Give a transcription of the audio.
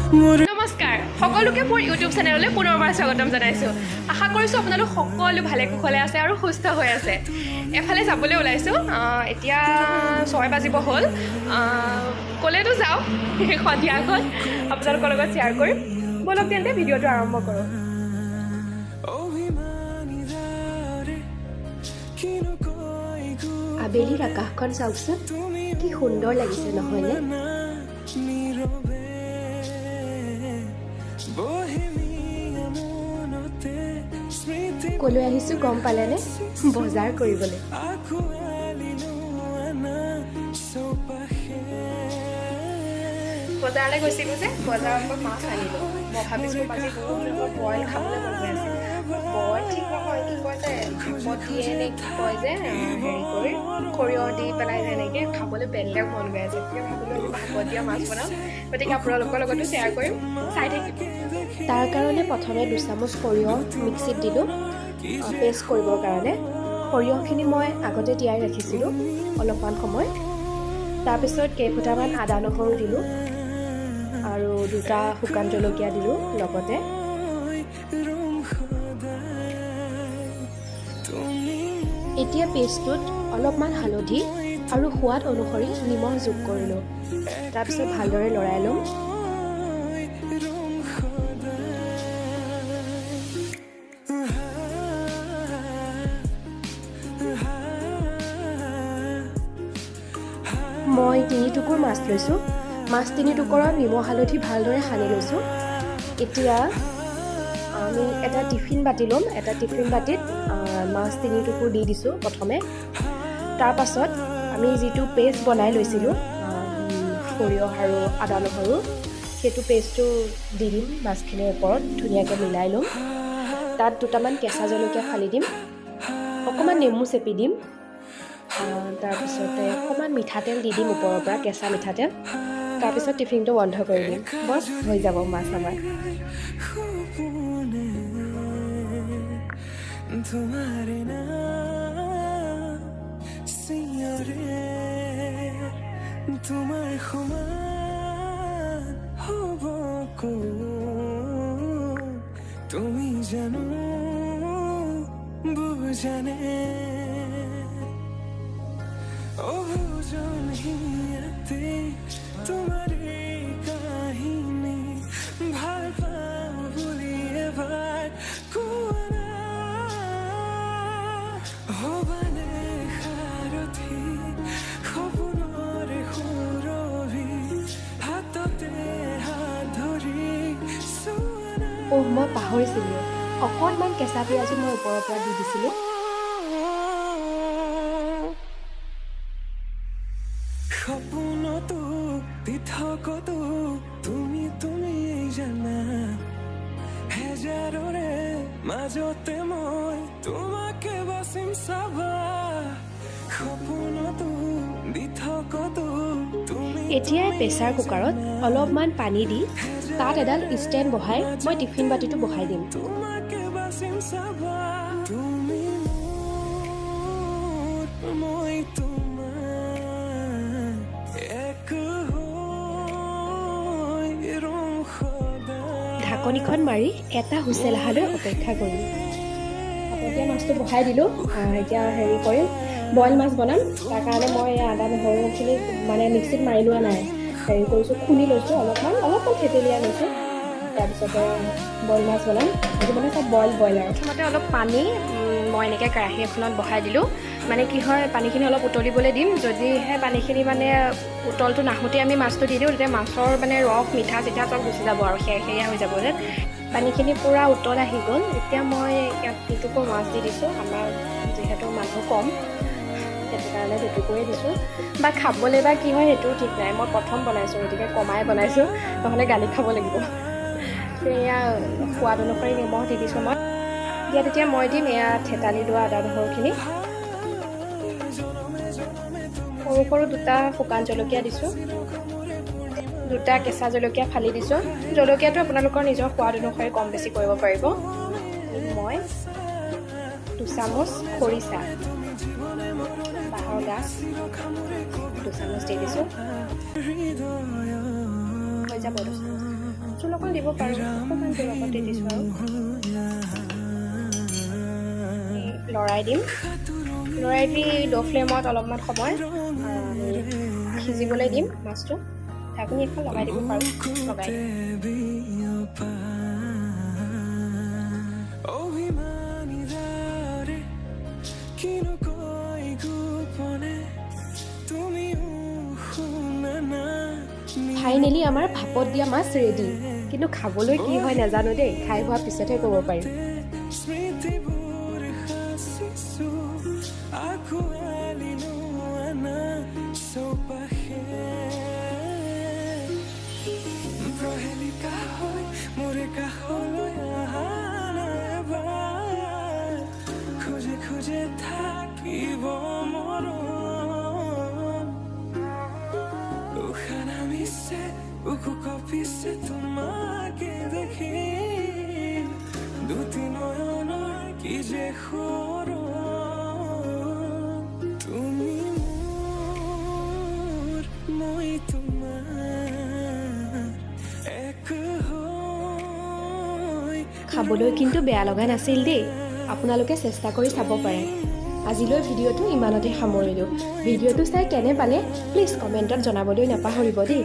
নমস্কাৰ সকলোকে মোৰ ইউটিউব চেনেললৈ পুনৰবাৰ স্বাগতম জনাইছোঁ। আশা কৰিছোঁ আপোনালোক সকলো ভালে কুশলে আছে আৰু সুস্থ হৈ আছে। এফালে যাবলৈ ওলাইছোঁ, এতিয়া 6 বাজিব হ'ল। ক'লেতো যাওঁ, সন্ধিয়াখন আপোনালোকৰ লগত শ্বেয়াৰ কৰিম। বলক তেন্তে ভিডিঅ'টো আৰম্ভ কৰোঁ। আবেলিৰ আকাশখন চাওকচোন, কি সুন্দৰ লাগিছে নহয়নে? ক'লৈ আহিছোঁ গম পালেনে? বজাৰ কৰিবলৈ। বজাৰলৈ গৈছিলোঁ যে বজাৰৰ পৰা মাছ আনিলোঁ। মই ভাবিছোঁ আজি বহুত বইল খাবলৈ মন গৈ আছে। বইল ঠিক নহয়, কি কয় যে ভাপত দিয়ে নে কি কয় যে হেৰি কৰি সৰিয়হ দি পেলাই যে এনেকৈ খাবলৈ বেলেগ মন গৈ আছে। গতিকে ভাবিলোঁ আজি ভাপত দিয়া মাছ বনাম, গতিকে আপোনালোকৰ লগতো শ্বেয়াৰ কৰিম, চাই থাকিম। তাৰ কাৰণে প্ৰথমে 2 চামুচ সৰিয়হ মিক্সিত দিলোঁ পেষ্ট কৰিবৰ কাৰণে। সৰিয়হখিনি মই আগতে তিয়াই ৰাখিছিলোঁ অলপমান সময়। তাৰপিছত কেইফুটামান আদা নহৰু দিলোঁ আৰু 2টা শুকান জলকীয়া দিলোঁ লগতে। এতিয়া পেষ্টটোত অলপমান হালধি আৰু সোৱাদ অনুসৰি নিমখ যোগ কৰিলোঁ। তাৰপিছত ভালদৰে লৰাই ল'ম। মই 3 টুকুৰ মাছ লৈছোঁ। মাছ 3 টুকুৰত নিমখ হালধি ভালদৰে সানি লৈছোঁ। এতিয়া আমি এটা টিফিন বাতি ল'ম। এটা টিফিন বাতিত মাছ 3 টুকুৰ দি দিছোঁ প্ৰথমে। তাৰপাছত আমি যিটো পেষ্ট বনাই লৈছিলোঁ সৰিয়হ আৰু আদা নহৰু, সেইটো পেষ্টটো দি দিম মাছখিনিৰ ওপৰত, ধুনীয়াকৈ মিলাই ল'ম। তাত 2টামান কেঁচা জলকীয়া ফালি দিম, অকণমান নেমু চেপি দিম। তাৰপিছতে অকণমান মিঠাতেল দি দিম ওপৰৰ পৰা, কেঁচা মিঠাতেল। তাৰপিছত টিফিনটো বন্ধ কৰি দিম। বছ হৈ যাব মাছ আমাৰ। তোমাৰ সমান হ'ব তুমি জানো বুজানে অবুজন হিয়াতে তোমাৰ কাহিনী ভাল পাওঁ বুলি এবাৰ কোৱা হবানে সাৰথি সপোনৰে সুৰভি হাততে হাত ধৰি মই পাহৰিছিলোঁ, অকণমান কেঁচা পিঁয়াজো মই ওপৰৰ পৰা দি দিছিলোঁ। সপোনতো পৃথকতো তুমি জানা, হেজাৰৰে মাজতে মই তোমাকে বাচিম চাবা। সপোনতো পৃথকতো তুমি। এতিয়া প্ৰেছাৰ কুকাৰত অলপমান পানী দি তাত এডাল ষ্টেণ্ড বহাই মই টিফিন বাতিটো বহাই দিম। তোমাকে বাচিম চাবা, তুমি মই তোমাৰ এক হৈ ৰম সদায়। ঢাকনিখন মাৰি এটা হুইচেল অহালৈ অপেক্ষা কৰিম। এতিয়া মাছটো বহাই দিলোঁ। এতিয়া হেৰি কৰিম, বইল মাছ বনাম। তাৰ কাৰণে মই আদা নহৰুখিনি মানে মিক্সিত মাৰি লোৱা নাই, হেৰি কৰিছোঁ, খুন্দি লৈছোঁ, অলপমান থেতেলিয়াই লৈছোঁ। তাৰপিছতে বইল মাছ বনাম। সেইটো মানে চব বইল আৰু। প্ৰথমতে অলপ পানী মই এনেকৈ কেৰাহী এখনত বহাই দিলোঁ। মানে কি হয়, পানীখিনি অলপ উতলিবলৈ দিম। যদিহে পানীখিনি মানে উতলটো নাহোঁতে আমি মাছটো দি দিওঁ, তেতিয়া মাছৰ মানে ৰস মিঠা চিঠা চব গুচি যাব আৰু সেয়া হৈ যাব যে। পানীখিনি পূৰা উতল আহি গ'ল। এতিয়া মই ইয়াত 2 টুকুৰ মাছ দি দিছোঁ। আমাৰ যিহেতু মানুহ কম, সেইটো কাৰণে 2 টুকুৰেই দিছোঁ। বা খাবলৈ বা কি হয় সেইটোও ঠিক নাই। মই প্ৰথম বনাইছোঁ, গতিকে কমাই বনাইছোঁ, নহ'লে গালি খাব লাগিব। এয়া সোৱাদ অনুসৰি নিমখ দি দিছোঁ মই। ইয়াত এতিয়া মই দিম এয়া থেতালি লোৱা আদা নহৰুখিনি। সৰু সৰু 2টা শুকান জলকীয়া দিছোঁ, 2টা কেঁচা জলকীয়া ফালি দিছোঁ। জলকীয়াটো আপোনালোকৰ নিজৰ সোৱাদ অনুসৰি কম বেছি কৰিব পাৰিব। মই 2 চামুচ খৰিচা, বাঁহৰ গাজ 2 চামুচ দি দিছোঁ। হৈ যাব 2 চামুচ। জোল অকণ দিব পাৰোঁ, অকণমান জোল অকণ দি দিছোঁ আৰু লৰাই দিম। লৰাই দি ল' ফ্লেমত অলপমান সময় সিজিবলৈ দিম মাছটো। ঢাকনি এখন লগাই দিব পাৰোঁ, লগাই দিম। ফাইনেলি আমাৰ ভাপত দিয়া মাছ ৰেডি। কিন্তু খাবলৈ কি হয় নাজানো দেই, খাই হোৱাৰ পিছতহে ক'ব পাৰিম। খোজে খোজে থাকিব মৰম উশাহ নামিছে উকু কঁপিছে তোমাকে দেখি দুটি নয়নৰ কি যে সৰম তুমি মোৰ মই তোমাৰ এক হৈ খাবলৈ কিন্তু বেয়া লগা নাছিল দেই। আপোনালোকে চেষ্টা কৰি চাব পাৰে। আজিলৈ ভিডিঅ'টো ইমানতে সামৰিলোঁ। ভিডিঅ'টো চাই কেনে পালে প্লিজ কমেণ্টত জনাবলৈ নাপাহৰিব দেই।